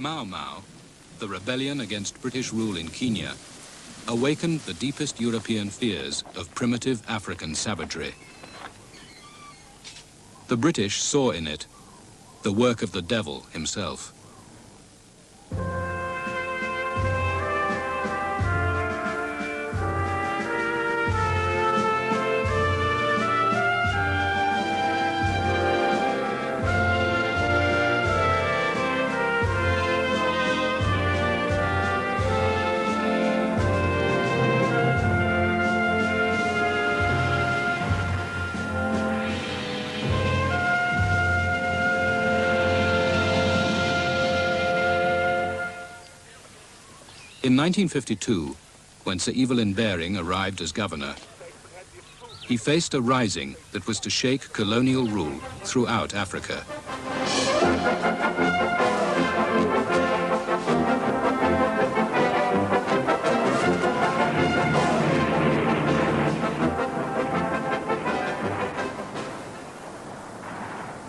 Mau Mau, the rebellion against British rule in Kenya, awakened the deepest European fears of primitive African savagery. The British saw in it the work of the devil himself. In 1952, when Sir Evelyn Baring arrived as governor, he faced a rising that was to shake colonial rule throughout Africa.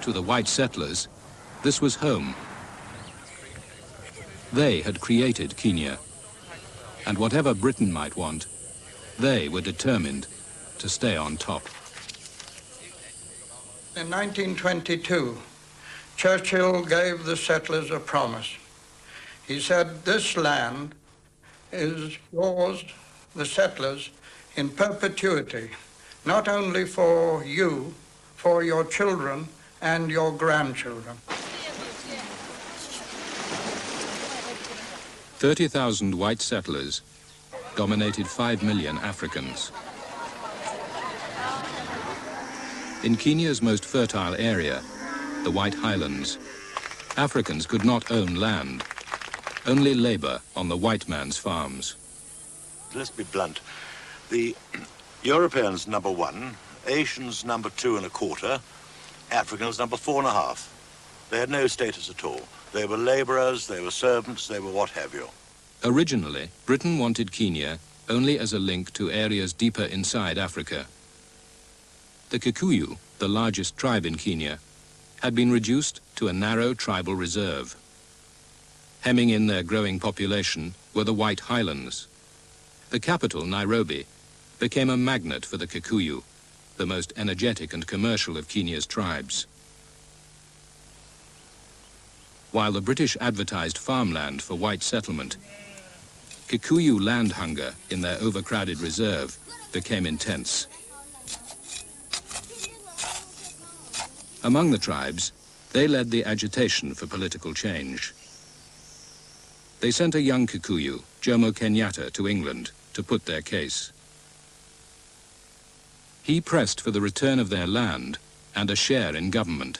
To the white settlers, this was home. They had created Kenya. And whatever Britain might want, they were determined to stay on top. In 1922, Churchill gave the settlers a promise. He said, "This land is yours, the settlers, in perpetuity, not only for you, for your children and your grandchildren." 30,000 white settlers dominated 5 million Africans. In Kenya's most fertile area, the White Highlands, Africans could not own land, only labor on the white man's farms. Let's be blunt. The Europeans number 1, Asians number 2 1/4, Africans number 4 1/2. They had no status at all. They were laborers, they were servants, they were what have you. Originally, Britain wanted Kenya only as a link to areas deeper inside Africa. The Kikuyu, the largest tribe in Kenya, had been reduced to a narrow tribal reserve. Hemming in their growing population were the White Highlands. The capital, Nairobi, became a magnet for the Kikuyu, the most energetic and commercial of Kenya's tribes. While the British advertised farmland for white settlement, Kikuyu land hunger in their overcrowded reserve became intense. Among the tribes, they led the agitation for political change. They sent a young Kikuyu, Jomo Kenyatta, to England to put their case. He pressed for the return of their land and a share in government.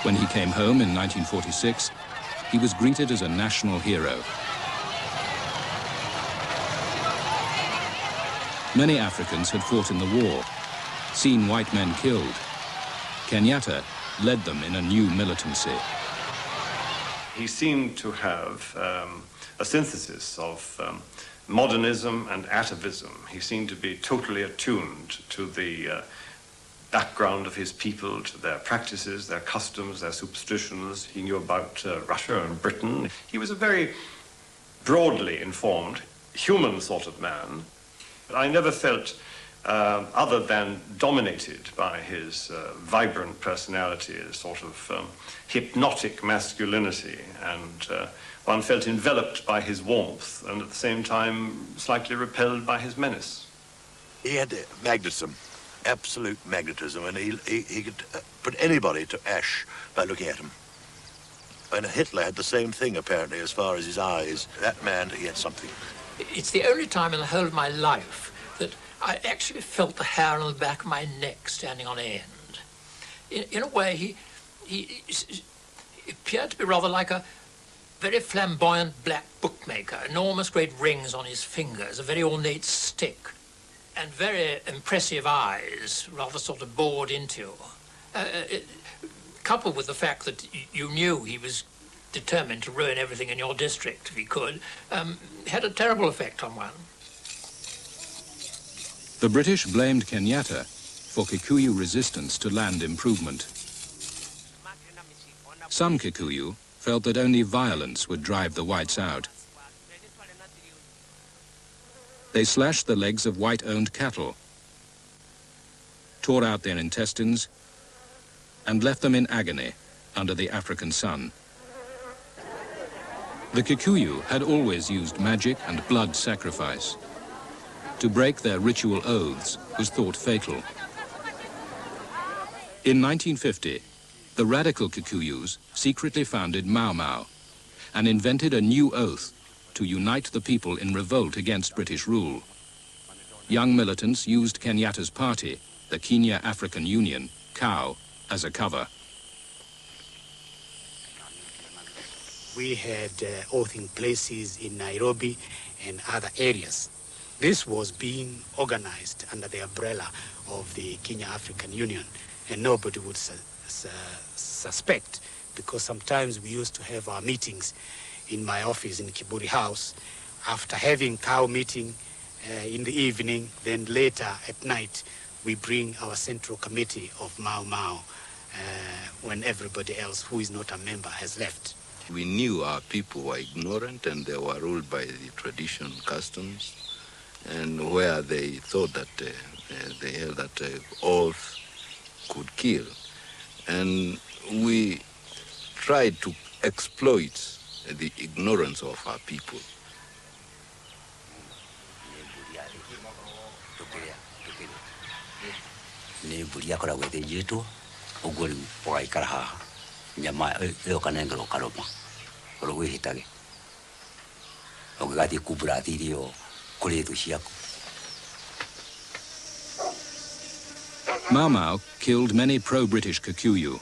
When he came home in 1946, he was greeted as a national hero. Many Africans had fought in the war, seen white men killed. Kenyatta led them in a new militancy. He seemed to have a synthesis of modernism and atavism. He seemed to be totally attuned to the background of his people, to their practices, their customs, their superstitions. He knew about Russia and Britain. He was a very broadly informed, human sort of man. I never felt other than dominated by his vibrant personality, a sort of hypnotic masculinity, and one felt enveloped by his warmth and at the same time slightly repelled by his menace. He had magnetism. Absolute magnetism, and he could put anybody to ash by looking at him. And Hitler had the same thing, apparently, as far as his eyes. That man, he had something. It's the only time in the whole of my life that I actually felt the hair on the back of my neck standing on end. In a way, he appeared to be rather like a very flamboyant black bookmaker, enormous great rings on his fingers, a very ornate stick, and very impressive eyes, rather sort of bored into. Coupled with the fact that you knew he was determined to ruin everything in your district if he could, had a terrible effect on one. The British blamed Kenyatta for Kikuyu resistance to land improvement. Some Kikuyu felt that only violence would drive the whites out. They slashed the legs of white-owned cattle, tore out their intestines, and left them in agony under the African sun. The Kikuyu had always used magic and blood sacrifice. To break their ritual oaths was thought fatal. In 1950, the radical Kikuyus secretly founded Mau Mau and invented a new oath to unite the people in revolt against British rule. Young militants used Kenyatta's party, the Kenya African Union, KAU, as a cover. We had oathing places in Nairobi and other areas. This was being organized under the umbrella of the Kenya African Union, and nobody would suspect, because sometimes we used to have our meetings in my office in Kiburi House. After having KAU meeting in the evening, then later at night, we bring our central committee of Mau Mau when everybody else who is not a member has left. We knew our people were ignorant and they were ruled by the tradition customs, and where they thought that they held that oath could kill. And we tried to exploit the ignorance of our people. Mau Mau killed many pro-British Kikuyu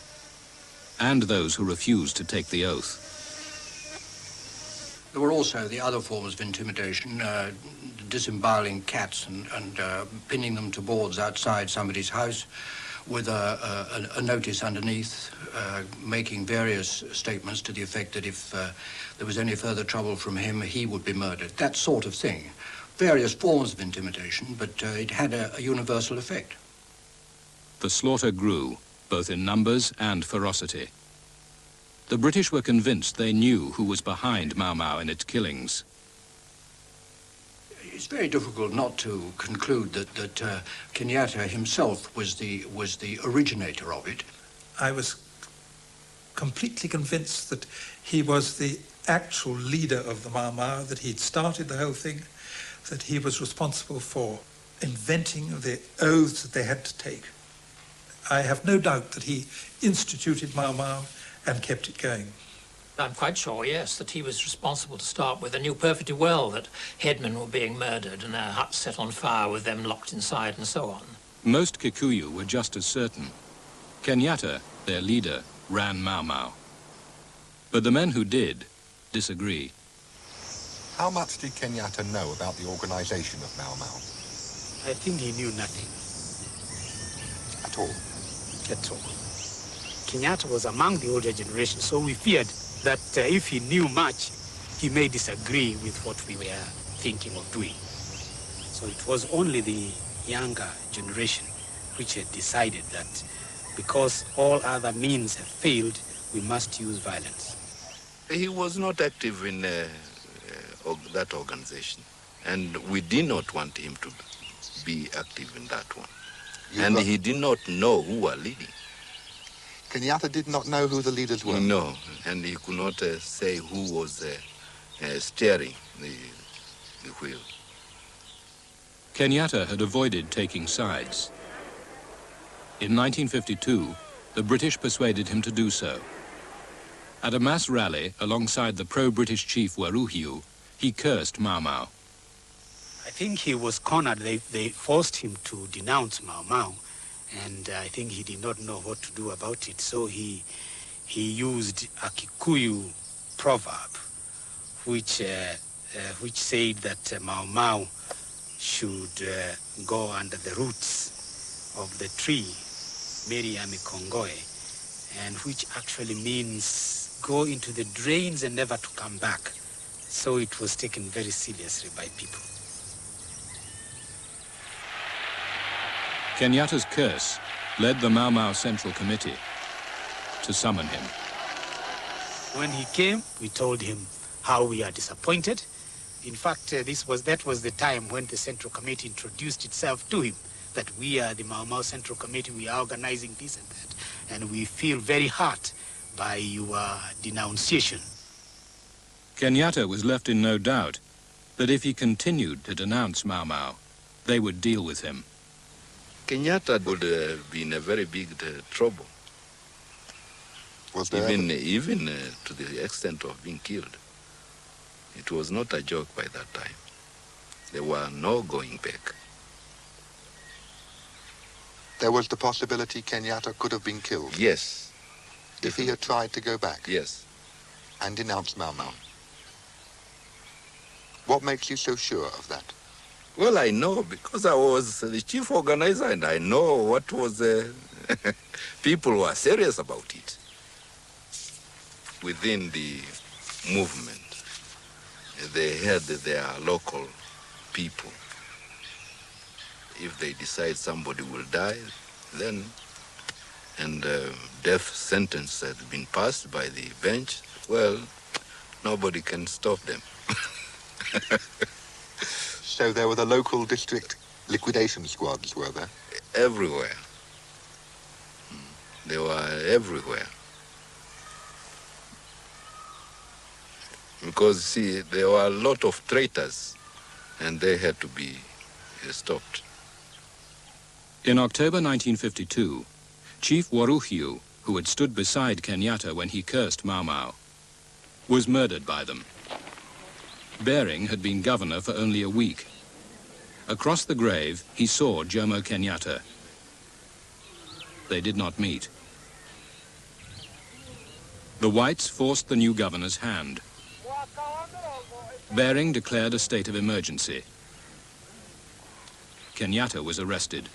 and those who refused to take the oath. There were also the other forms of intimidation, disemboweling cats and pinning them to boards outside somebody's house with a notice underneath, making various statements to the effect that if there was any further trouble from him, he would be murdered. That sort of thing. Various forms of intimidation, but it had a universal effect. The slaughter grew, both in numbers and ferocity. The British were convinced they knew who was behind Mau Mau and its killings. It's very difficult not to conclude that Kenyatta himself was the originator of it. I was completely convinced that he was the actual leader of the Mau Mau, that he'd started the whole thing, that he was responsible for inventing the oaths that they had to take. I have no doubt that he instituted Mau Mau and kept it going. I'm quite sure, yes, that he was responsible to start with. I knew perfectly well that headmen were being murdered and their huts set on fire with them locked inside and so on. Most Kikuyu were just as certain. Kenyatta, their leader, ran Mau Mau. But the men who did disagree. How much did Kenyatta know about the organization of Mau Mau? I think he knew nothing. At all? At all. Kenyatta was among the older generation, so we feared that if he knew much, he may disagree with what we were thinking of doing. So it was only the younger generation which had decided that because all other means have failed, we must use violence. He was not active in that organization, and we did not want him to be active in that one. And he did not know who were leading. Kenyatta did not know who the leaders were? No, and he could not say who was steering the wheel. Kenyatta had avoided taking sides. In 1952, the British persuaded him to do so. At a mass rally alongside the pro-British chief Waruhiu, he cursed Mau Mau. I think he was cornered. They forced him to denounce Mau Mau, and I think he did not know what to do about it. So he used a Kikuyu proverb, which said that Mau Mau should go under the roots of the tree, Miriam Kongoe, and which actually means go into the drains and never to come back. So it was taken very seriously by people. Kenyatta's curse led the Mau Mau Central Committee to summon him. When he came, we told him how we are disappointed. In fact, that was the time when the Central Committee introduced itself to him, that we are the Mau Mau Central Committee, we are organizing this and that, and we feel very hurt by your denunciation. Kenyatta was left in no doubt that if he continued to denounce Mau Mau, they would deal with him. Kenyatta would have been a very big trouble. Was there Even to the extent of being killed. It was not a joke by that time. There were no going back. There was the possibility Kenyatta could have been killed? Yes. If he had tried to go back? Yes. And denounce Mau Mau? What makes you so sure of that? Well, I know because I was the chief organizer and I know what was... people were serious about it. Within the movement, they had their local people. If they decide somebody will die, then, and death sentence has been passed by the bench, well, nobody can stop them. So there were the local district liquidation squads, were there? Everywhere. They were everywhere. Because, see, there were a lot of traitors, and they had to be stopped. In October 1952, Chief Waruhiu, who had stood beside Kenyatta when he cursed Mau Mau, was murdered by them. Bering had been governor for only a week. Across the grave, he saw Jomo Kenyatta. They did not meet. The whites forced the new governor's hand. Bering declared a state of emergency. Kenyatta was arrested.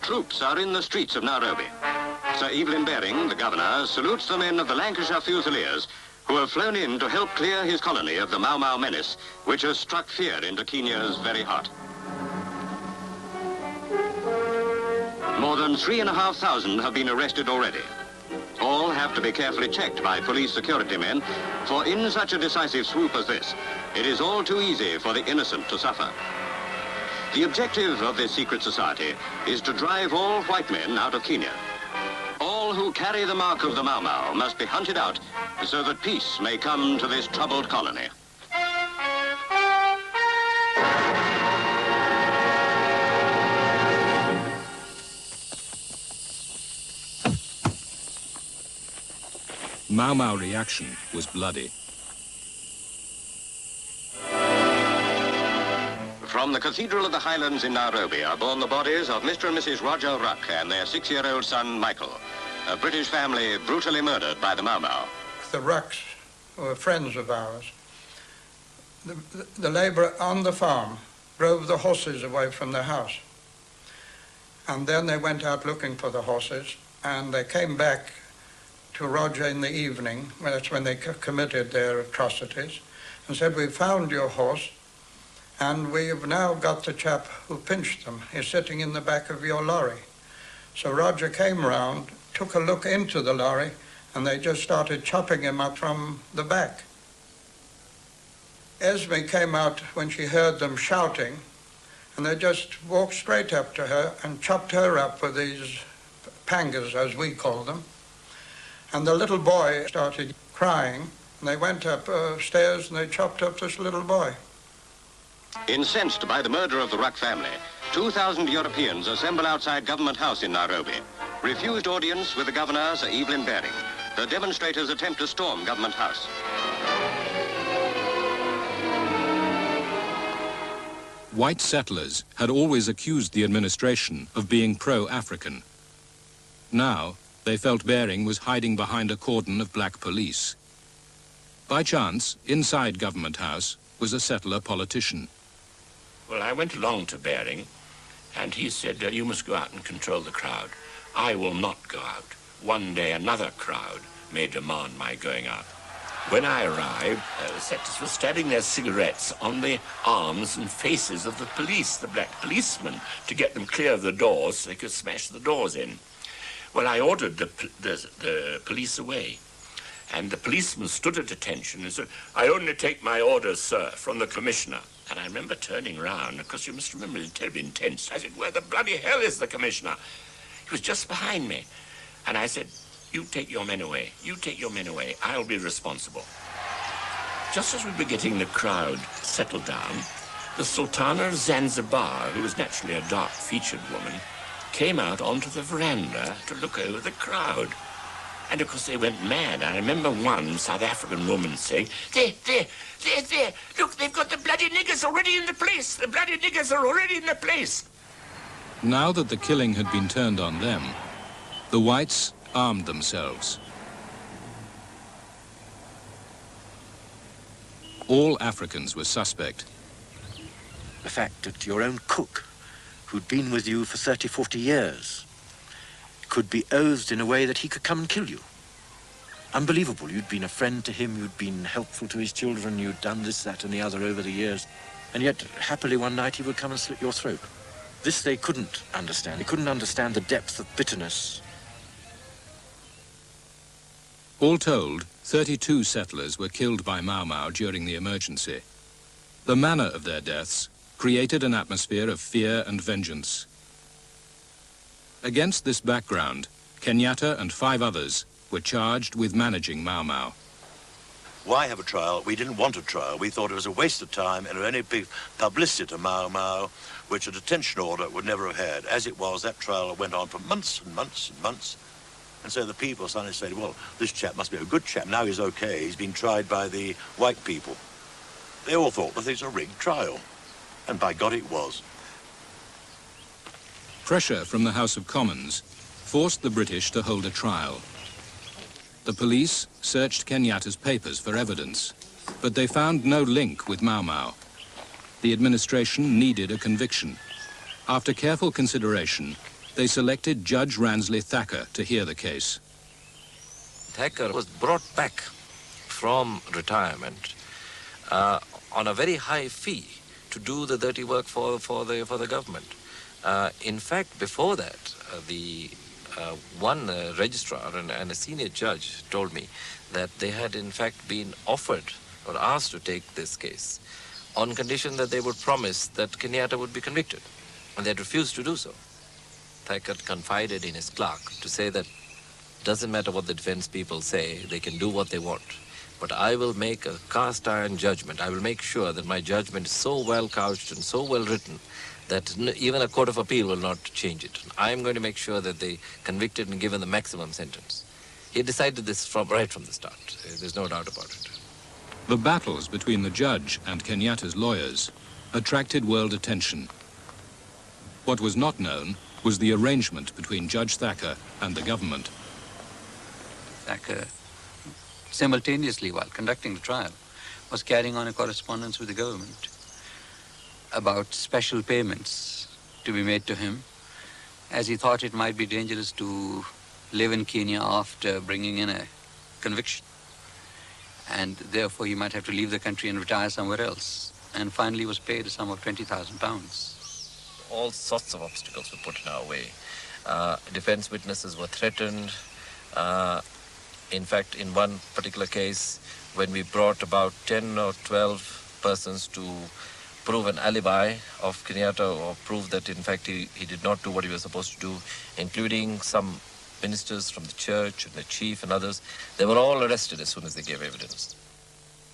Troops are in the streets of Nairobi. Sir Evelyn Baring, the governor, salutes the men of the Lancashire Fusiliers who have flown in to help clear his colony of the Mau Mau menace, which has struck fear into Kenya's very heart. More than 3,500 have been arrested already. All have to be carefully checked by police security men, for in such a decisive swoop as this, it is all too easy for the innocent to suffer. The objective of this secret society is to drive all white men out of Kenya. All who carry the mark of the Mau Mau must be hunted out so that peace may come to this troubled colony. Mau Mau reaction was bloody. From the Cathedral of the Highlands in Nairobi are borne the bodies of Mr. and Mrs. Roger Ruck and their 6-year-old son, Michael, a British family brutally murdered by the Mau Mau. The Rucks were friends of ours. The labourer on the farm drove the horses away from the house. And then they went out looking for the horses, and they came back to Roger in the evening, that's when they committed their atrocities, and said, "We found your horse, and we've now got the chap who pinched them. He's sitting in the back of your lorry." So Roger came round, took a look into the lorry, and they just started chopping him up from the back. Esme came out when she heard them shouting, and they just walked straight up to her and chopped her up with these pangas, as we call them. And the little boy started crying, and they went upstairs and they chopped up this little boy. Incensed by the murder of the Ruck family, 2,000 Europeans assemble outside Government House in Nairobi. Refused audience with the governor, Sir Evelyn Baring. The demonstrators attempt to storm Government House. White settlers had always accused the administration of being pro-African. Now, they felt Baring was hiding behind a cordon of black police. By chance, inside Government House was a settler politician. Well, I went along to Baring, and he said, "You must go out and control the crowd." I will not go out. One day another crowd may demand my going out. When I arrived, the settlers were standing their cigarettes on the arms and faces of the police, the black policemen, to get them clear of the doors so they could smash the doors in. Well, I ordered the police away. And the policeman stood at attention and said, "I only take my orders, sir, from the commissioner." And I remember turning round, because you must remember it's terribly intense. I said, "Where the bloody hell is the commissioner?" He was just behind me. And I said, "You take your men away. You take your men away. I'll be responsible." Just as we were getting the crowd settled down, the Sultana of Zanzibar, who was naturally a dark-featured woman, came out onto the veranda to look over the crowd. And, of course, they went mad. I remember one South African woman saying, there, look, they've got the bloody niggers already in the place. The bloody niggers are already in the place. Now that the killing had been turned on them, the whites armed themselves. All Africans were suspect. The fact that your own cook, who'd been with you for 30, 40 years, could be oathed in a way that he could come and kill you. Unbelievable. You'd been a friend to him, you'd been helpful to his children, you'd done this, that, and the other over the years, and yet, happily one night, he would come and slit your throat. This they couldn't understand. They couldn't understand the depth of bitterness. All told, 32 settlers were killed by Mau Mau during the emergency. The manner of their deaths created an atmosphere of fear and vengeance. Against this background, Kenyatta and 5 others were charged with managing Mau Mau. Why have a trial? We didn't want a trial. We thought it was a waste of time and it would only be publicity to Mau Mau, which a detention order would never have had. As it was, that trial went on for months and months and months. And so the people suddenly said, well, this chap must be a good chap. Now he's okay. He's been tried by the white people. They all thought that it's a rigged trial. And by God, it was. Pressure from the House of Commons forced the British to hold a trial. The police searched Kenyatta's papers for evidence, but they found no link with Mau Mau. The administration needed a conviction. After careful consideration, they selected Judge Ransley Thacker to hear the case. Thacker was brought back from retirement on a very high fee to do the dirty work for the government. In fact, before that, one registrar and a senior judge told me that they had in fact been offered or asked to take this case on condition that they would promise that Kenyatta would be convicted, and they had refused to do so. Thacker confided in his clerk to say that it doesn't matter what the defense people say, they can do what they want, but I will make a cast iron judgment. I will make sure that my judgment is so well couched and so well written that even a court of appeal will not change it. I am going to make sure that they convicted and given the maximum sentence. He decided this right from the start. There's no doubt about it. The battles between the judge and Kenyatta's lawyers attracted world attention. What was not known was the arrangement between Judge Thacker and the government. Thacker, simultaneously while conducting the trial, was carrying on a correspondence with the government about special payments to be made to him, as he thought it might be dangerous to live in Kenya after bringing in a conviction. And therefore he might have to leave the country and retire somewhere else. And finally was paid a sum of £20,000. All sorts of obstacles were put in our way. Defense witnesses were threatened. In fact, in one particular case, when we brought about 10 or 12 persons to prove an alibi of Kenyatta or prove that in fact he did not do what he was supposed to do, including some ministers from the church and the chief and others, they were all arrested as soon as they gave evidence.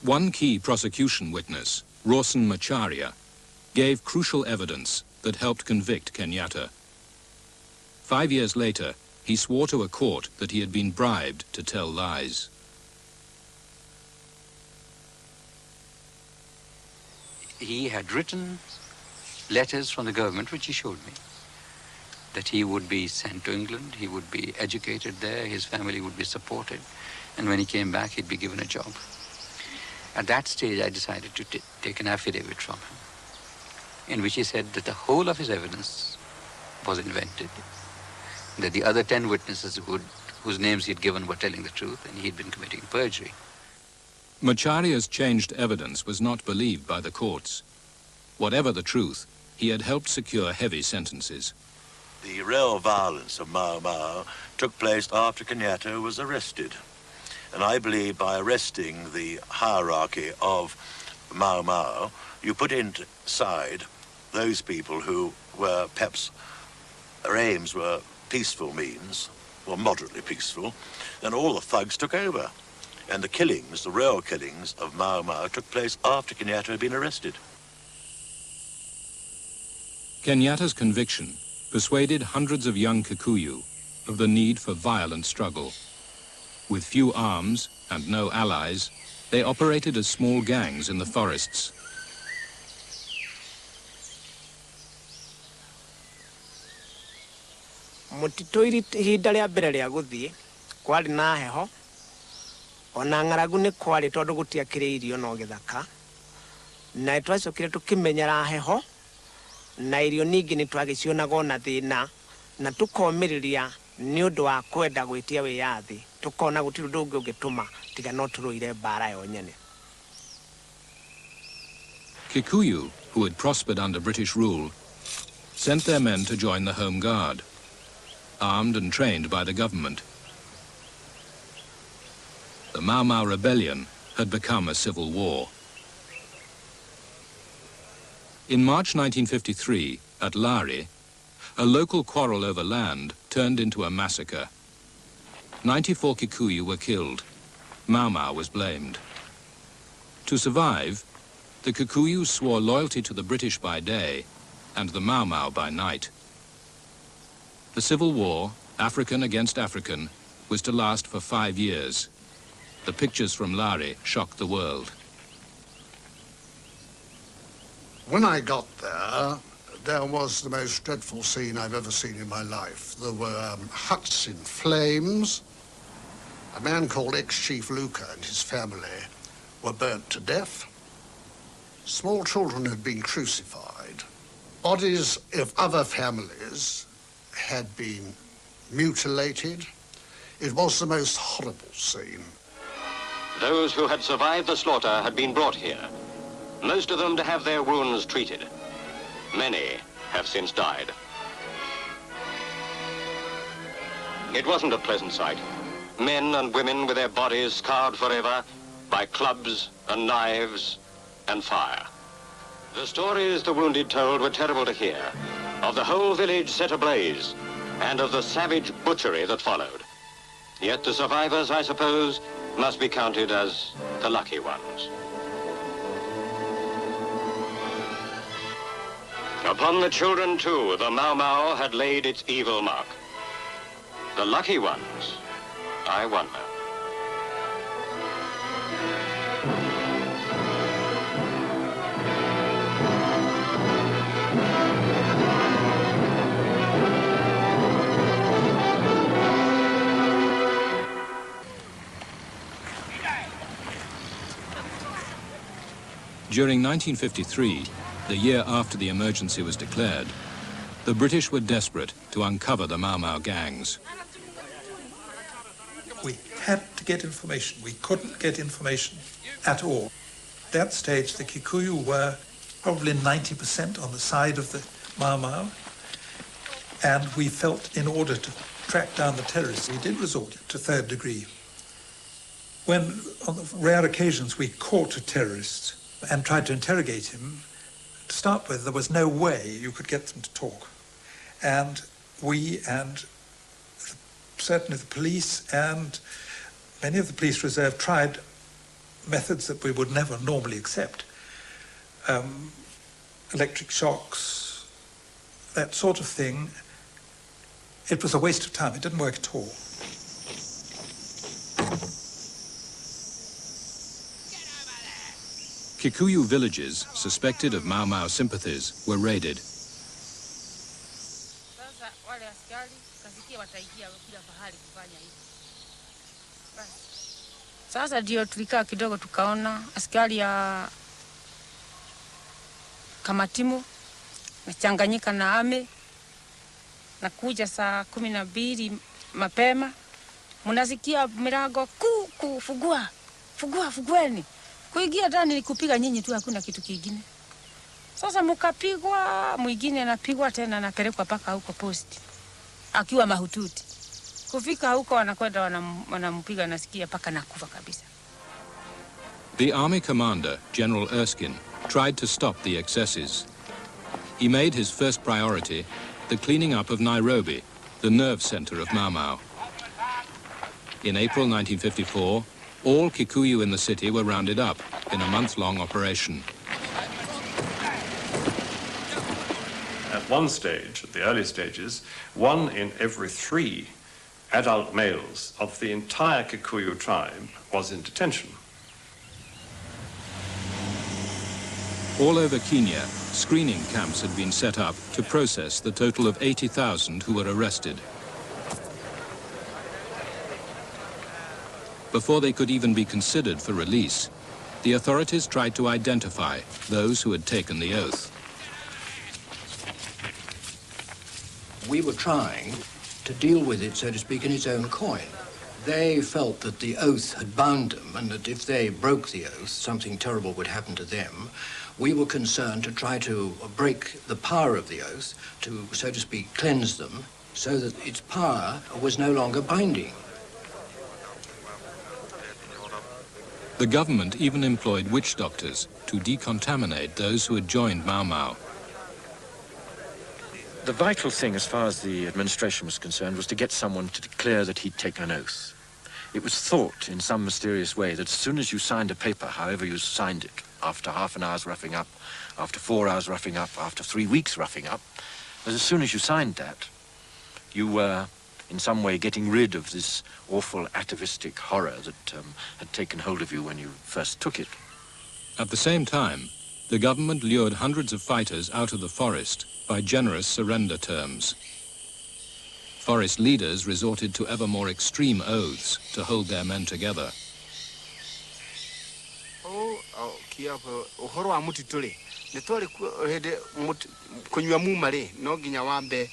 One key prosecution witness, Rawson Macharia, gave crucial evidence that helped convict Kenyatta. 5 years later, he swore to a court that he had been bribed to tell lies. He had written letters from the government, which he showed me, that he would be sent to England, he would be educated there, his family would be supported, and when he came back, he'd be given a job. At that stage, I decided to take an affidavit from him, in which he said that the whole of his evidence was invented, that the other 10 witnesses whose names he had given were telling the truth, and he'd been committing perjury. Macharia's changed evidence was not believed by the courts. Whatever the truth, he had helped secure heavy sentences. The real violence of Mau Mau took place after Kenyatta was arrested. And I believe by arresting the hierarchy of Mau Mau, you put inside those people who were, perhaps, their aims were peaceful means, or moderately peaceful, then all the thugs took over. And the killings, the real killings of Mau Mau, took place after Kenyatta had been arrested. Kenyatta's conviction persuaded hundreds of young Kikuyu of the need for violent struggle. With few arms and no allies, they operated as small gangs in the forests. Mutito ihinda rĩa mbere rĩa gũthiĩ kwarĩ na heho ona ng'aragu nĩ kwarĩ tondũ gũtiakĩrĩ irio no gĩthaka na twacokire tũkĩmenyera heho na irio ningĩ nĩ twagĩcionaga na thĩna na tũkomĩrĩria nĩ ũndũ wa kwenda gwĩtia wĩyathi tũkona gũtirĩ ũndũ ũngĩ ũngĩtũma tiga no tũrũire mbara yo nyene. Kikuyu, who had prospered under British rule, sent their men to join the Home Guard, armed and trained by the government. The Mau Mau rebellion had become a civil war. In March 1953, at Lari, a local quarrel over land turned into a massacre. 94 Kikuyu were killed. Mau Mau was blamed. To survive, the Kikuyu swore loyalty to the British by day and the Mau Mau by night. The civil war, African against African, was to last for 5 years. The pictures from Lari shocked the world. When I got there was the most dreadful scene I've ever seen in my life. There were huts in flames. A man called ex-Chief Luka and his family were burnt to death. Small children had been crucified. Bodies of other families had been mutilated. It was the most horrible scene. Those who had survived the slaughter had been brought here, most of them to have their wounds treated. Many have since died. It wasn't a pleasant sight. Men and women with their bodies scarred forever by clubs and knives and fire. The stories the wounded told were terrible to hear, of the whole village set ablaze, and of the savage butchery that followed. Yet the survivors, I suppose, must be counted as the lucky ones. Upon the children, too, the Mau Mau had laid its evil mark. The lucky ones, I wonder. During 1953, the year after the emergency was declared, the British were desperate to uncover the Mau Mau gangs. We had to get information. We couldn't get information at all. At that stage, the Kikuyu were probably 90% on the side of the Mau Mau, and we felt in order to track down the terrorists, we did resort to third degree. When, on the rare occasions, we caught a terrorist and tried to interrogate him, to start with, there was no way you could get them to talk. And we and certainly the police and many of the police reserve tried methods that we would never normally accept. Electric shocks, that sort of thing. It was a waste of time. It didn't work at all. Kikuyu villages suspected of Mau Mau sympathies were raided. Sasa ndio tulikaa kidogo tukaona askari ya Kamatimu nachanganyika na ame na kuja saa 12 mapema mnasikia milango fugueni kuingia ndani ni kupiga nyinyi tu, hakuna kitu kingine. Sasa mkapigwa, mwingine anapigwa tena anapelekwa paka huko post akiwa mahututi. Kufika huko wanakwenda wanampiga, nasikia paka nakufa kabisa. The army commander, General Erskine, tried to stop the excesses. He made his first priority the cleaning up of Nairobi, the nerve center of Mau Mau. In April 1954, all Kikuyu in the city were rounded up in a month-long operation. At one stage, at the early stages, 1 in every 3 adult males of the entire Kikuyu tribe was in detention. All over Kenya, screening camps had been set up to process the total of 80,000 who were arrested. Before they could even be considered for release, the authorities tried to identify those who had taken the oath. We were trying to deal with it, so to speak, in its own coin. They felt that the oath had bound them and that if they broke the oath, something terrible would happen to them. We were concerned to try to break the power of the oath, to, so to speak, cleanse them, so that its power was no longer binding. The government even employed witch doctors to decontaminate those who had joined Mau Mau. The vital thing, as far as the administration was concerned, was to get someone to declare that he'd taken an oath. It was thought, in some mysterious way, that as soon as you signed a paper, however you signed it, after half an hour's roughing up, after 4 hours roughing up, after 3 weeks roughing up, as soon as you signed that, you were in some way getting rid of this awful atavistic horror that had taken hold of you when you first took it. At the same time, the government lured hundreds of fighters out of the forest by generous surrender terms. Forest leaders resorted to ever more extreme oaths to hold their men together. Uhoro wa mutitule nitwali hede kunywa mumare no ginya wambe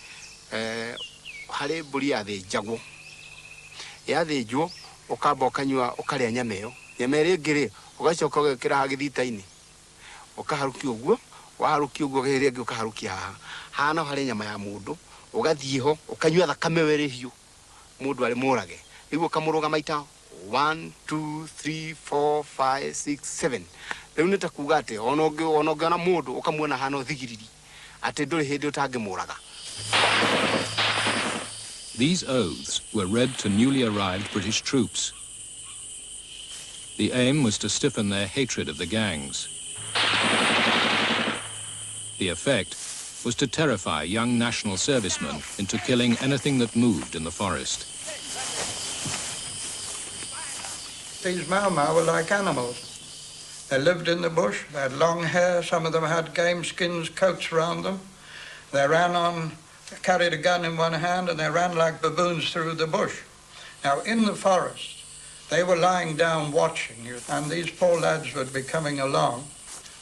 hare buri yathijagwo yathijwo ukamba ukanywa ukaria nyameyo nyamere ngire ugacoka ugekira hagithita-ini ukaharukia uguo waharukia uguo gere ngi ukaharukia haha hana hare nyama ya mundu ugathie ho ukanywa thakame were hiu mundu ari murage igu kamuruga maita 1 2 3 4 5 6 7 riu nitakuga ati ona mundu ukamuona hana thigiriri ati nduri hindi utangimuraga. These oaths were read to newly arrived British troops. The aim was to stiffen their hatred of the gangs. The effect was to terrify young national servicemen into killing anything that moved in the forest. These Mau Mau were like animals. They lived in the bush, they had long hair, some of them had game skins, coats around them. They ran on, carried a gun in one hand, and they ran like baboons through the bush. Now, in the forest, they were lying down watching you, and these poor lads would be coming along,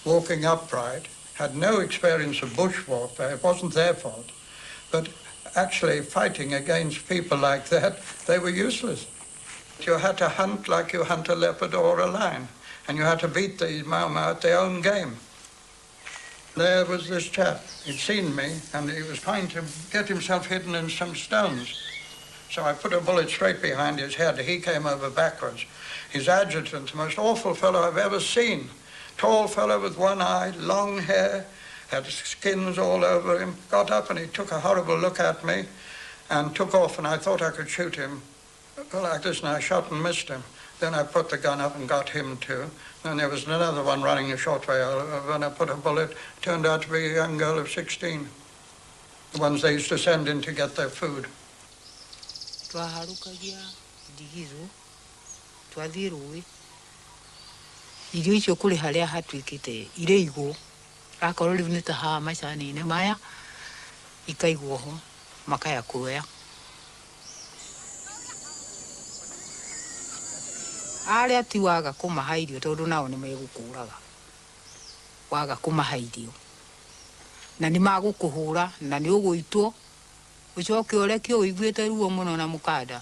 walking upright, had no experience of bush warfare, it wasn't their fault, but actually fighting against people like that, they were useless. You had to hunt like you hunt a leopard or a lion, and you had to beat these Mau Mau at their own game. There was this chap, he'd seen me, and he was trying to get himself hidden in some stones. So I put a bullet straight behind his head. He came over backwards. His adjutant, the most awful fellow I've ever seen. Tall fellow with one eye, long hair, had skins all over him, got up and he took a horrible look at me and took off, and I thought I could shoot him like this, and I shot and missed him. Then I put the gun up and got him too. Then there was another one running a short way over, and I put a bullet, turned out to be a young girl of 16. The ones they used to send in to get their food. Twaharukagia ndigizo twathie rũĩ irio icio kũrĩ harĩa hatuĩkĩte irĩ igũ akorwo rĩu nĩ ta haha macani-inĩ maya ikaigwo ho makaya kuoya arĩa ti waga kũmaha irio tondũ nao nĩ megũkũraga waga kũmaha irio na nĩ magũkũhũra na nĩ ũgũitwo ucoke ũreke ũiguĩte ruo mũno na mũkanda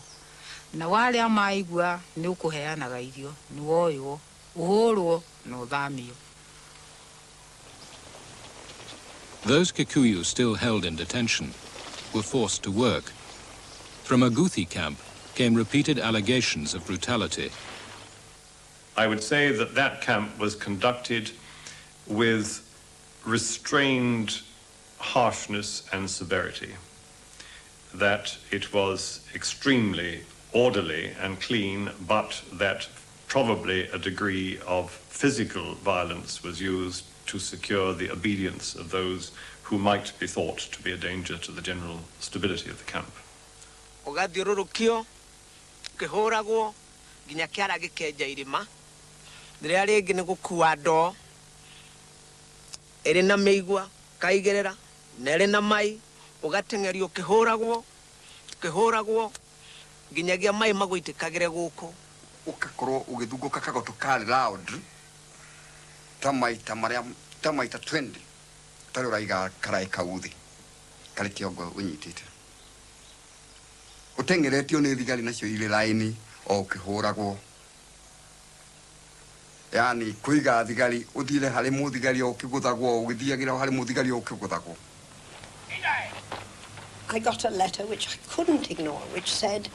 na warĩa maigua nĩ ũkũheanaga irio nĩ woywo ũhũrwo na ũthamio. Those Kikuyu still held in detention were forced to work. From a Guthi camp came repeated allegations of brutality. I would say that that camp was conducted with restrained harshness and severity, that it was extremely orderly and clean, but that probably a degree of physical violence was used to secure the obedience of those who might be thought to be a danger to the general stability of the camp. Ugathiururukio kihuragwo nginya kiara gikenja irima riria ringi ni gukua ndoo iri na meigua kaigerera na iri na mai ugatengerio kihuragwo nginyagia mai magwitikagire guku ukakorwo ugithunguka kagoto kari loud tamaita 20 tari uraiga karai kauthi kari kiongo unyitite utengeretio ni thigari nacio ile laini o kihuragwo yani kuiga thigari uthire hari muthigari o kiguthagwo ugithiagira hari muthigari o kiguthagwo. I got a letter which I couldn't ignore, which said,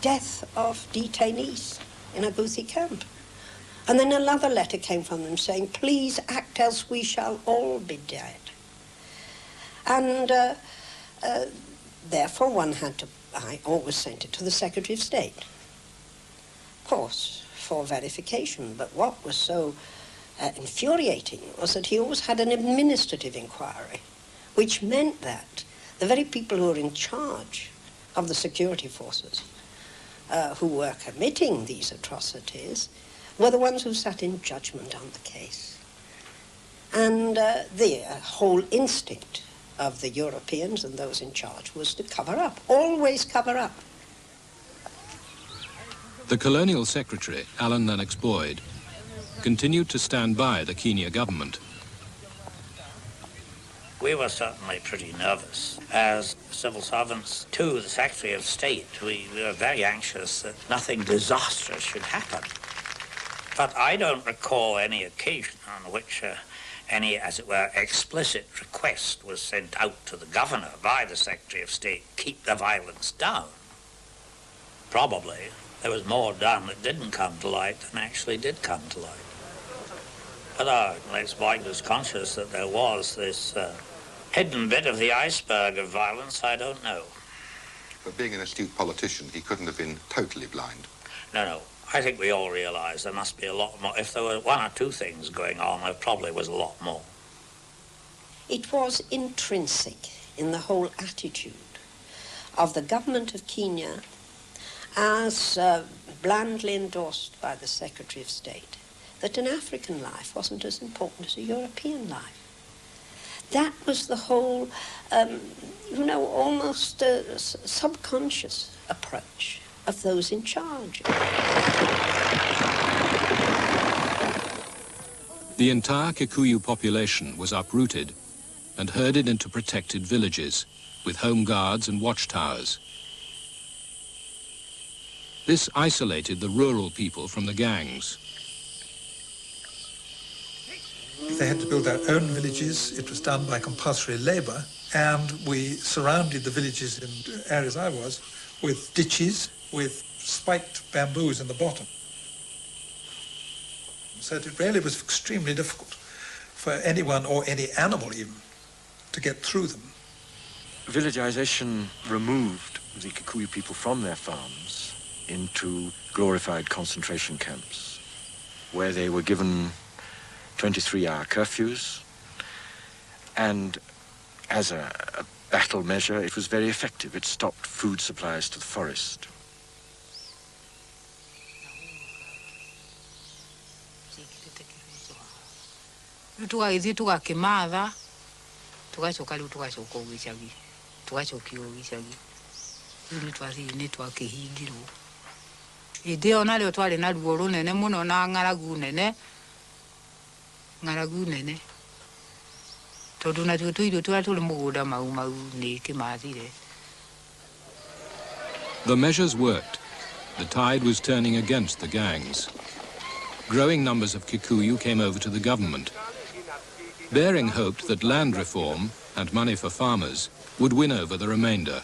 death of detainees in a Guthi camp. And then another letter came from them saying, please act else we shall all be dead. And therefore one had to, I always sent it to the Secretary of State, of course, for verification. But what was so infuriating was that he always had an administrative inquiry, which meant that the very people who were in charge of the security forces who were committing these atrocities were the ones who sat in judgment on the case. And the whole instinct of the Europeans and those in charge was to cover up, always cover up. The colonial secretary, Alan Lennox Boyd, continued to stand by the Kenya government. We were certainly pretty nervous. As civil servants to the Secretary of State, we were very anxious that nothing disastrous should happen. But I don't recall any occasion on which any, as it were, explicit request was sent out to the governor by the Secretary of State, keep the violence down. Probably there was more done that didn't come to light than actually did come to light. But Lex Boyd was conscious that there was this hidden bit of the iceberg of violence, I don't know. But being an astute politician, he couldn't have been totally blind. No. I think we all realise there must be a lot more. If there were one or two things going on, there probably was a lot more. It was intrinsic in the whole attitude of the government of Kenya, as blandly endorsed by the Secretary of State, that an African life wasn't as important as a European life. That was the whole, almost subconscious approach of those in charge. The entire Kikuyu population was uprooted and herded into protected villages with home guards and watchtowers. This isolated the rural people from the gangs. They had to build their own villages. It was done by compulsory labor, and we surrounded the villages in areas I was with ditches with spiked bamboos in the bottom. So it really was extremely difficult for anyone or any animal even to get through them. Villagization removed the Kikuyu people from their farms into glorified concentration camps, where they were given 23-hour curfews, and as a battle measure, it was very effective. It stopped food supplies to the forest. Tugagithie tugakimatha tugacoka riu tugacoka ugicagi tugacokio ugicagi riu ni twakihingirwo indi yo nario twari na ruo runene muno na ng'aragu nene tondu natuo tuirio turia turi mugunda mau ni kimathire. The measures worked. The tide was turning against the gangs. Growing numbers of Kikuyu came over to the government. Bering hoped that land reform and money for farmers would win over the remainder.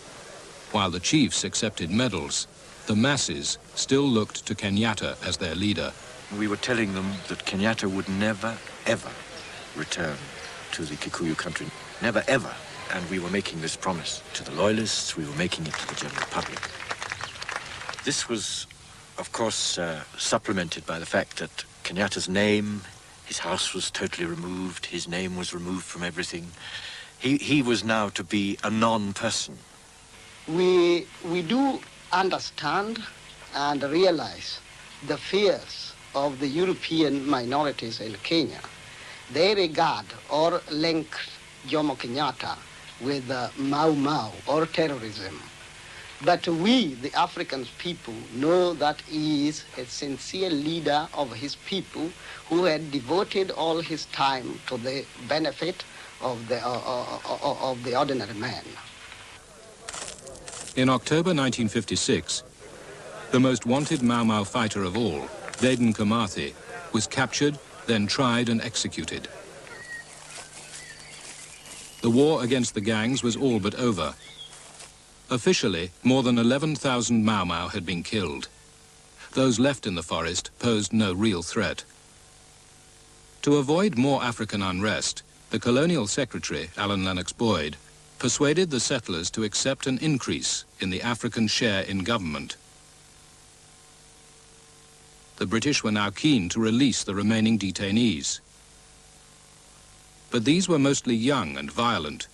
While the chiefs accepted medals, the masses still looked to Kenyatta as their leader. We were telling them that Kenyatta would never, ever return to the Kikuyu country. Never, ever. And we were making this promise to the loyalists, we were making it to the general public. This was, of course, supplemented by the fact that Kenyatta's name, his house was totally removed, his name was removed from everything. He was now to be a non-person. We do understand and realize the fears of the European minorities in Kenya. They regard or link Jomo Kenyatta with Mau Mau or terrorism. But we, the African people, know that he is a sincere leader of his people who had devoted all his time to the benefit of the ordinary man. In October 1956, the most wanted Mau Mau fighter of all, Dedan Kimathi, was captured, then tried and executed. The war against the gangs was all but over. Officially, more than 11,000 Mau Mau had been killed. Those left in the forest posed no real threat. To avoid more African unrest, the colonial secretary, Alan Lennox Boyd, persuaded the settlers to accept an increase in the African share in government. The British were now keen to release the remaining detainees. But these were mostly young and violent.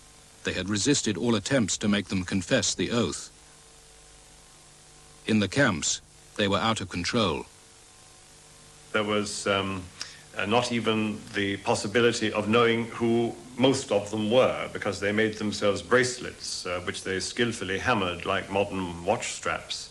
They had resisted all attempts to make them confess the oath. In the camps, they were out of control. There was not even the possibility of knowing who most of them were, because they made themselves bracelets, which they skillfully hammered like modern watch straps,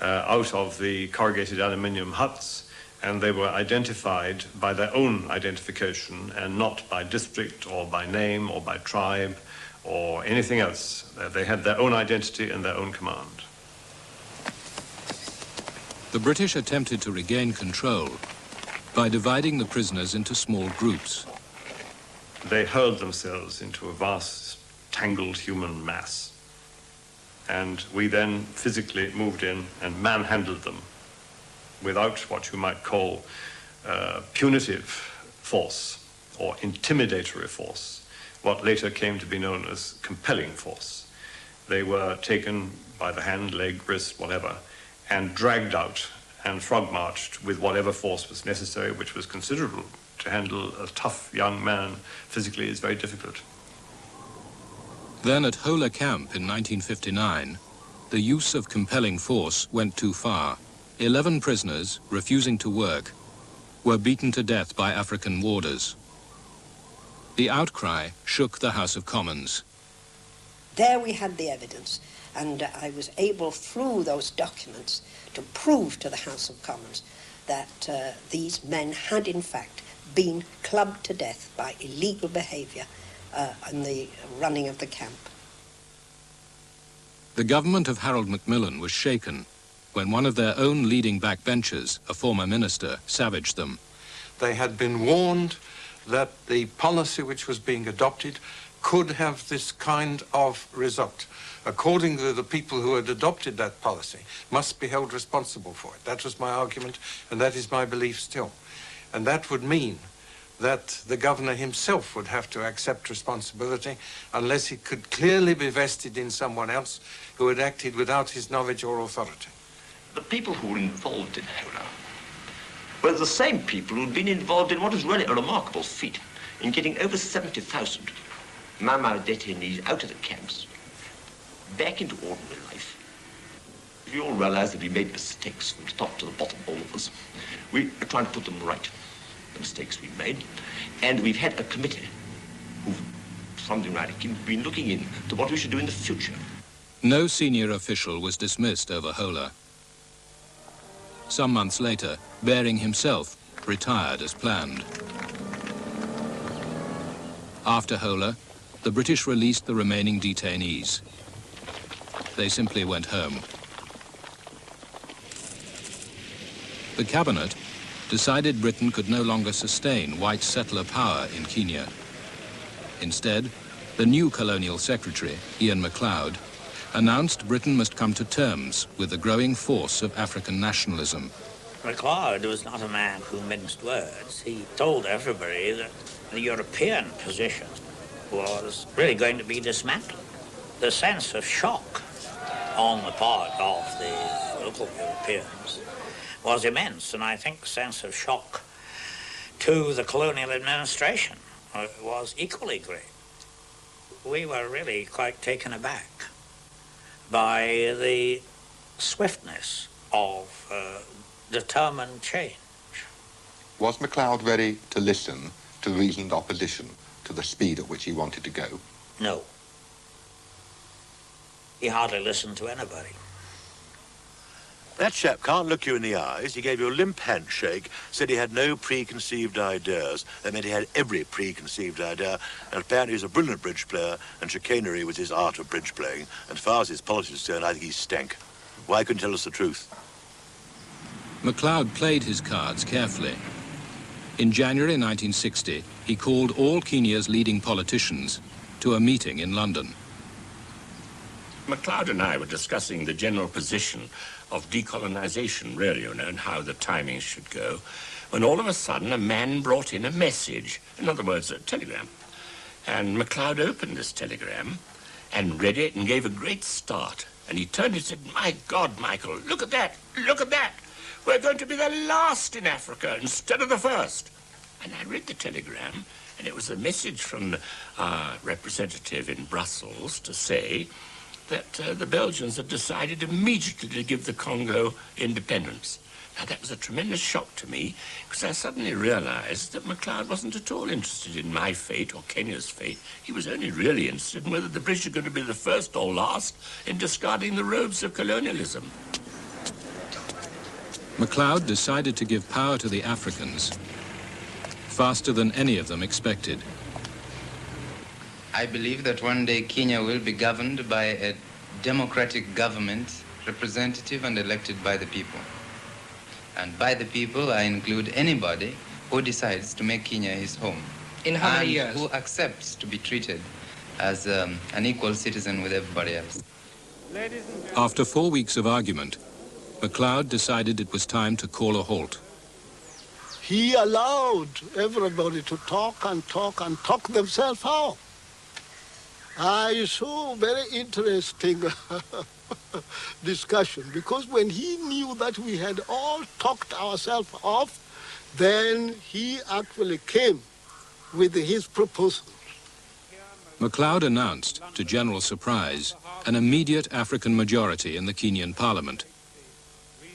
out of the corrugated aluminium huts, and they were identified by their own identification and not by district or by name or by tribe or anything else. They had their own identity and their own command. The British attempted to regain control by dividing the prisoners into small groups. They hurled themselves into a vast, tangled human mass. And we then physically moved in and manhandled them without what you might call punitive force or intimidatory force, what later came to be known as compelling force. They were taken by the hand, leg, wrist, whatever, and dragged out and frog-marched with whatever force was necessary, which was considerable. To handle a tough young man physically is very difficult. Then at Hola Camp in 1959, the use of compelling force went too far. 11 prisoners, refusing to work, were beaten to death by African warders. The outcry shook the House of Commons. There we had the evidence, and I was able, through those documents, to prove to the House of Commons that these men had, in fact, been clubbed to death by illegal behaviour in the running of the camp. The government of Harold Macmillan was shaken when one of their own leading backbenchers, a former minister, savaged them. They had been warned that the policy which was being adopted could have this kind of result. Accordingly, the people who had adopted that policy must be held responsible for it. That was my argument, and that is my belief still. And that would mean that the governor himself would have to accept responsibility unless it could clearly be vested in someone else who had acted without his knowledge or authority. The people who were involved in Hola were the same people who had been involved in what is really a remarkable feat in getting over 70,000 Mau Mau detainees out of the camps, back into ordinary life. We all realize that we made mistakes from top to the bottom, all of us. We are trying to put them right, the mistakes we made, and we've had a committee who, from the United been looking into what we should do in the future. No senior official was dismissed over Hola. Some months later, Bering himself retired as planned. After Hola, the British released the remaining detainees. They simply went home. The cabinet decided Britain could no longer sustain white settler power in Kenya. Instead, the new colonial secretary, Ian MacLeod, announced Britain must come to terms with the growing force of African nationalism. MacLeod was not a man who minced words. He told everybody that the European position was really going to be dismantled. The sense of shock on the part of the local Europeans was immense, and I think the sense of shock to the colonial administration was equally great. We were really quite taken aback by the swiftness of determined change. Was MacLeod ready to listen to reasoned opposition to the speed at which he wanted to go? No. He hardly listened to anybody. That chap can't look you in the eyes. He gave you a limp handshake, said he had no preconceived ideas. That meant he had every preconceived idea. And apparently he was a brilliant bridge player, and chicanery was his art of bridge playing. And as far as his politics is concerned, I think he stank. Why couldn't he tell us the truth? MacLeod played his cards carefully. In January 1960, he called all Kenya's leading politicians to a meeting in London. MacLeod and I were discussing the general position of decolonization, really, you know, and how the timing should go, when all of a sudden a man brought in a message, in other words, a telegram. And MacLeod opened this telegram and read it and gave a great start. And he turned and said, "My God, Michael, look at that, look at that. We're going to be the last in Africa instead of the first." And I read the telegram, and it was a message from our representative in Brussels to say that the Belgians had decided immediately to give the Congo independence. Now, that was a tremendous shock to me, because I suddenly realized that MacLeod wasn't at all interested in my fate or Kenya's fate. He was only really interested in whether the British are going to be the first or last in discarding the robes of colonialism. MacLeod decided to give power to the Africans faster than any of them expected. I believe that one day Kenya will be governed by a democratic government, representative and elected by the people. And by the people, I include anybody who decides to make Kenya his home. In how many years? And who accepts to be treated as an equal citizen with everybody else. After 4 weeks of argument, MacLeod decided it was time to call a halt. He allowed everybody to talk and talk and talk themselves out. I saw very interesting discussion, because when he knew that we had all talked ourselves off, then he actually came with his proposal. MacLeod announced, to general surprise, an immediate African majority in the Kenyan parliament.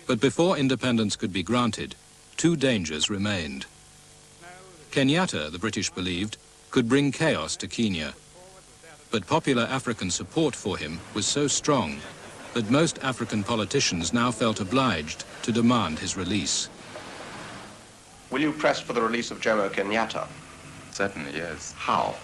But before independence could be granted, two dangers remained. Kenyatta, the British believed, could bring chaos to Kenya. But popular African support for him was so strong that most African politicians now felt obliged to demand his release. Will you press for the release of Jomo Kenyatta? Certainly, yes. How?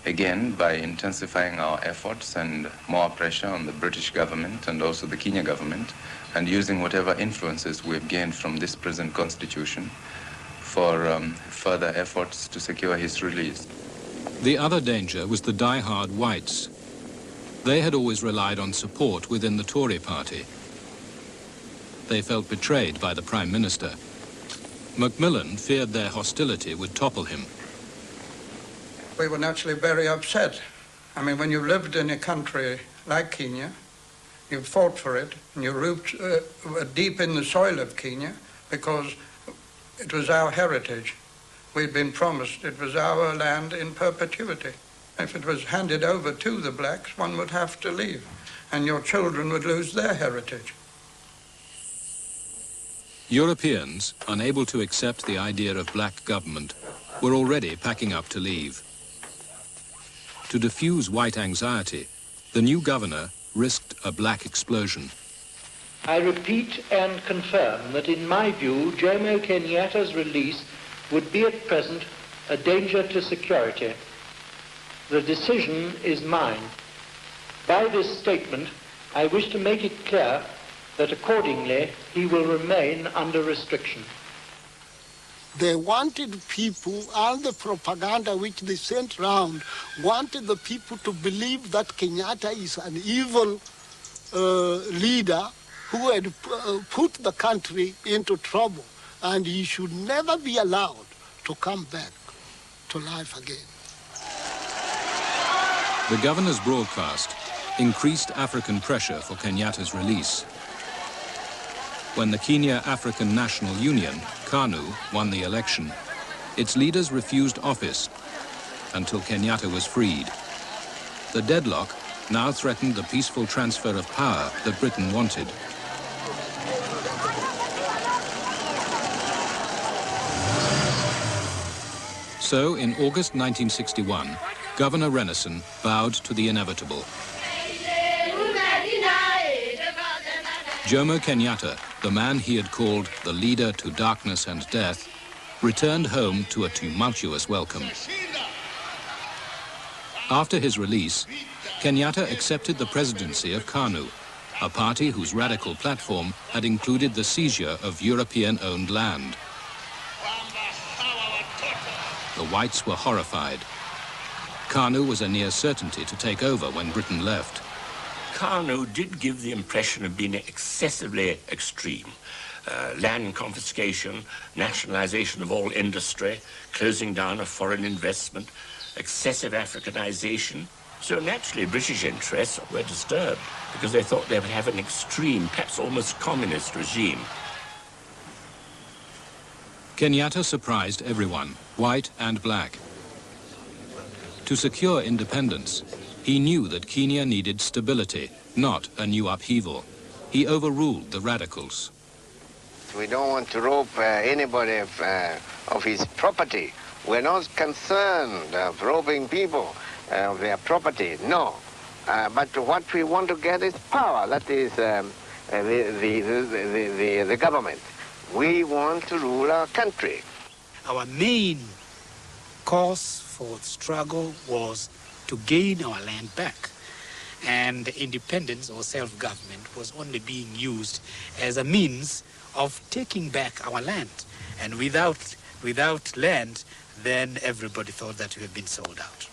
Again, by intensifying our efforts and more pressure on the British government and also the Kenya government, and using whatever influences we've gained from this present constitution for further efforts to secure his release. The other danger was the die-hard whites. They had always relied on support within the Tory party. They felt betrayed by the Prime Minister. Macmillan feared their hostility would topple him. We were naturally very upset. I mean, when you lived in a country like Kenya, you fought for it, and your roots were deep in the soil of Kenya, because it was our heritage. We'd been promised it was our land in perpetuity. If it was handed over to the blacks, one would have to leave, and your children would lose their heritage. Europeans, unable to accept the idea of black government, were already packing up to leave. To diffuse white anxiety, the new governor risked a black explosion. I repeat and confirm that in my view, Jomo Kenyatta's release would be at present a danger to security. The decision is mine. By this statement, I wish to make it clear that accordingly he will remain under restriction. They wanted people, all the propaganda which they sent round, wanted the people to believe that Kenyatta is an evil leader who had put the country into trouble, and he should never be allowed to come back to life again. The governor's broadcast increased African pressure for Kenyatta's release. When the Kenya African National Union, KANU, won the election, its leaders refused office until Kenyatta was freed. The deadlock now threatened the peaceful transfer of power that Britain wanted. So, in August 1961, Governor Renison bowed to the inevitable. Jomo Kenyatta, the man he had called the leader to darkness and death, returned home to a tumultuous welcome. After his release, Kenyatta accepted the presidency of KANU, a party whose radical platform had included the seizure of European-owned land. The whites were horrified. KANU was a near certainty to take over when Britain left. KANU did give the impression of being excessively extreme. Land confiscation, nationalization of all industry, closing down of foreign investment, excessive Africanization. So naturally British interests were disturbed because they thought they would have an extreme, perhaps almost communist regime. Kenyatta surprised everyone, white and black. To secure independence, he knew that Kenya needed stability, not a new upheaval. He overruled the radicals. We don't want to rob anybody of his property. We're not concerned of robbing people of their property, no. But what we want to get is power, that is the government. We want to rule our country. Our main cause for struggle was to gain our land back. And independence or self-government was only being used as a means of taking back our land. And without land, then everybody thought that we had been sold out.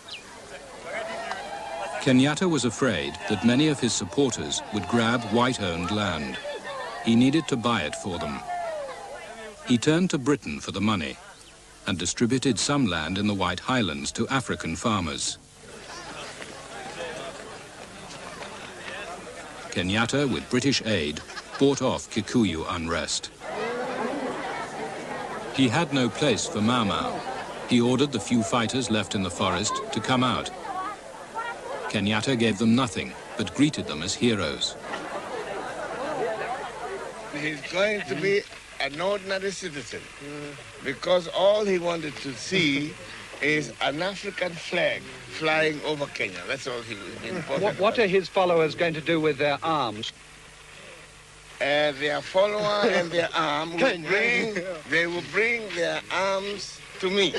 Kenyatta was afraid that many of his supporters would grab white-owned land. He needed to buy it for them. He turned to Britain for the money and distributed some land in the White Highlands to African farmers. Kenyatta, with British aid, bought off Kikuyu unrest. He had no place for Mau Mau. He ordered the few fighters left in the forest to come out. Kenyatta gave them nothing, but greeted them as heroes. He's going to be an ordinary citizen because all he wanted to see is an African flag flying over Kenya. That's all he was important. What are his followers going to do with their arms? Their follower and their arm they will bring their arms to me,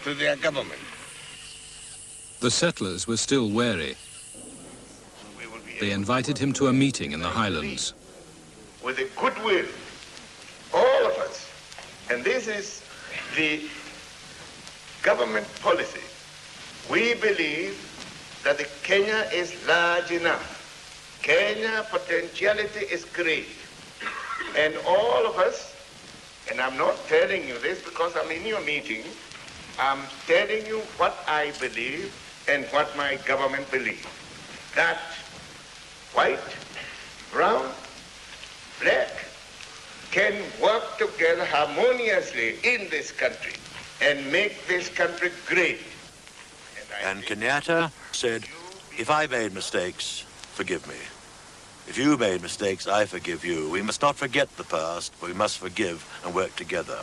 to their government. The settlers were still wary. They invited him to a meeting in the Highlands. With a goodwill, all of us. And this is the government policy. We believe that the Kenya is large enough. Kenya potentiality is great. And all of us, and I'm not telling you this because I'm in your meeting, I'm telling you what I believe and what my government believes. That white, brown, black can work together harmoniously in this country and make this country great. And Kenyatta said, if I made mistakes, forgive me. If you made mistakes, I forgive you. We must not forget the past, but we must forgive and work together.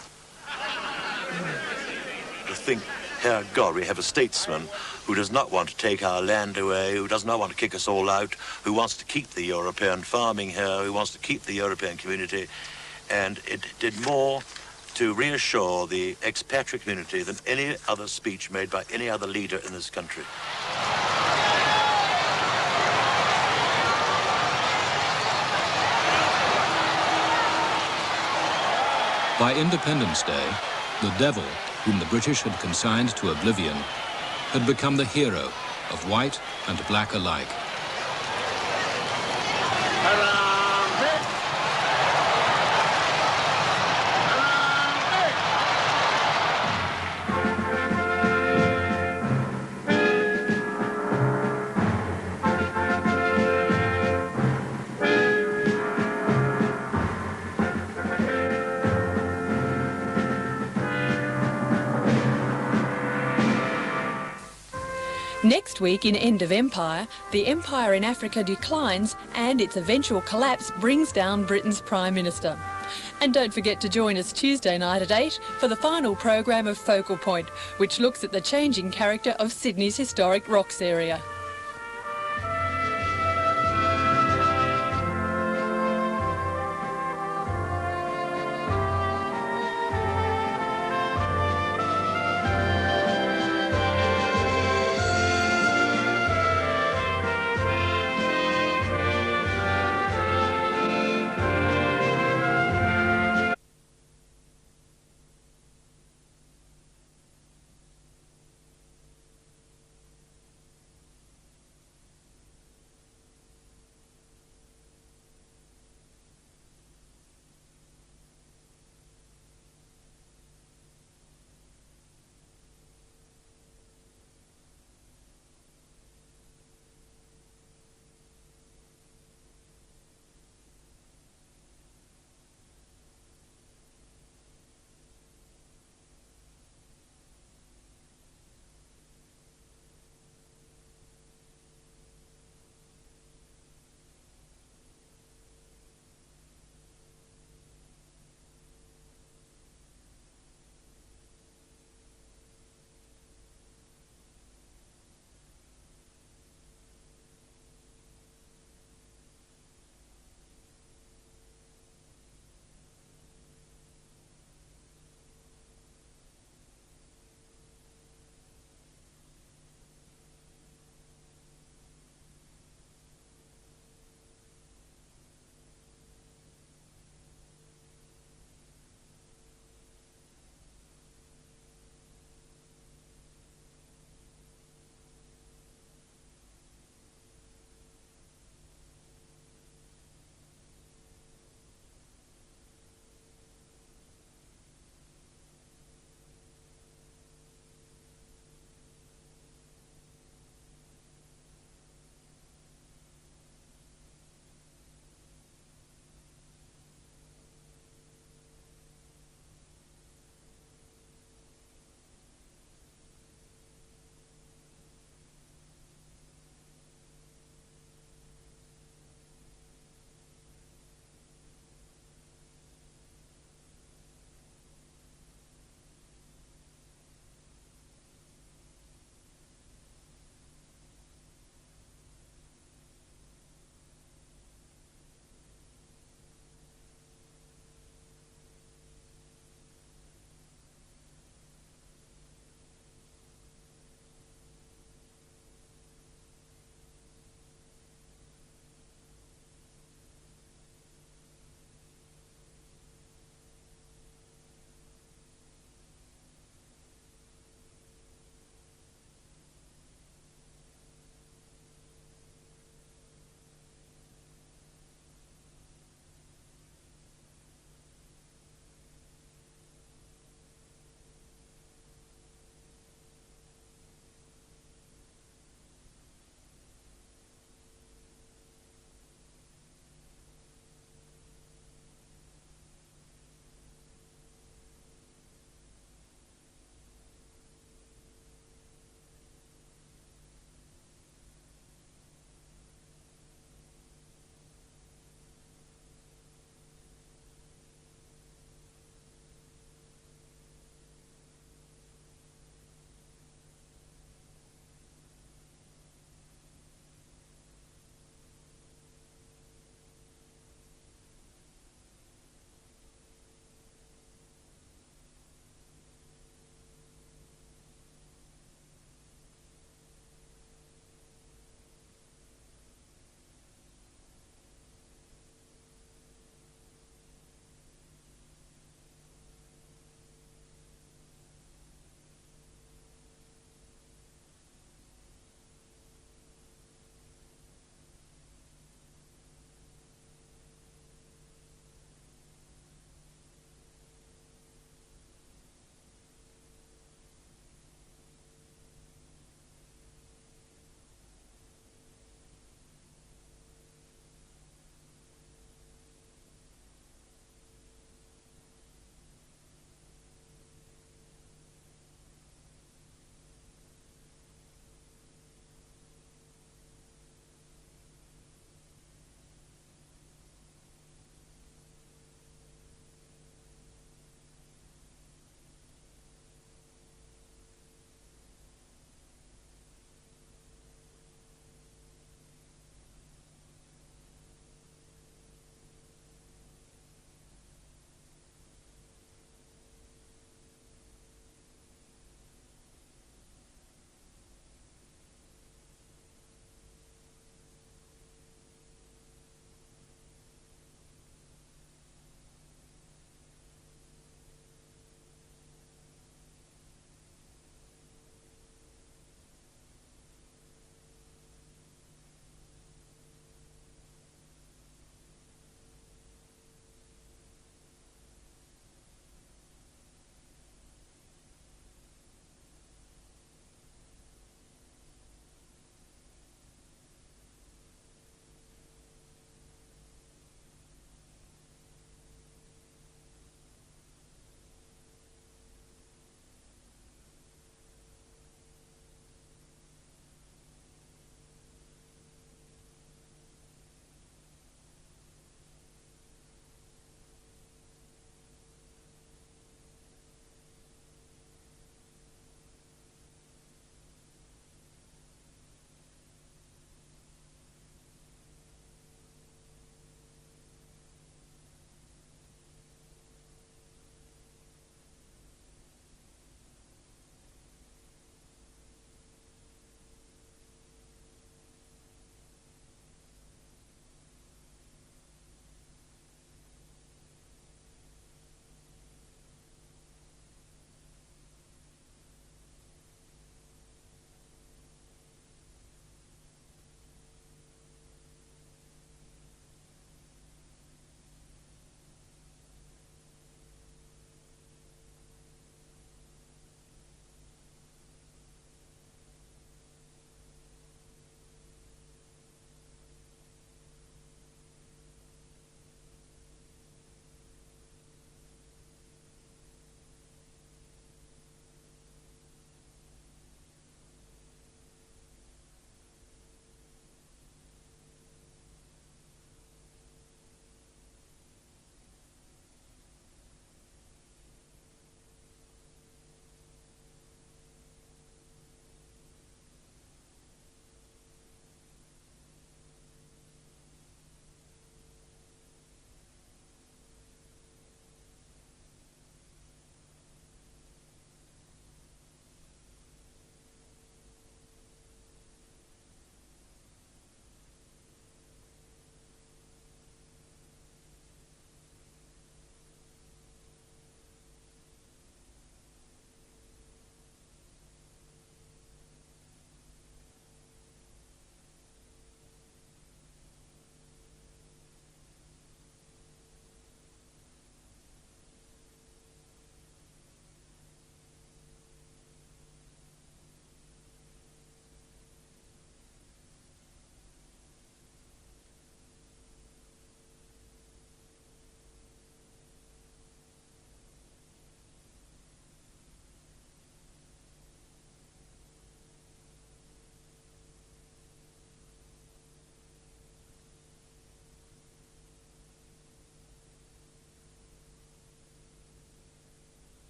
To think, Herr God, we have a statesman who does not want to take our land away, who does not want to kick us all out, who wants to keep the European farming here, who wants to keep the European community, and it did more to reassure the expatriate community than any other speech made by any other leader in this country. By Independence Day, The devil, whom the British had consigned to oblivion, had become the hero of white and black alike. Next week in End of Empire, the empire in Africa declines and its eventual collapse brings down Britain's Prime Minister. And don't forget to join us Tuesday night at 8 for the final program of Focal Point, which looks at the changing character of Sydney's historic Rocks area.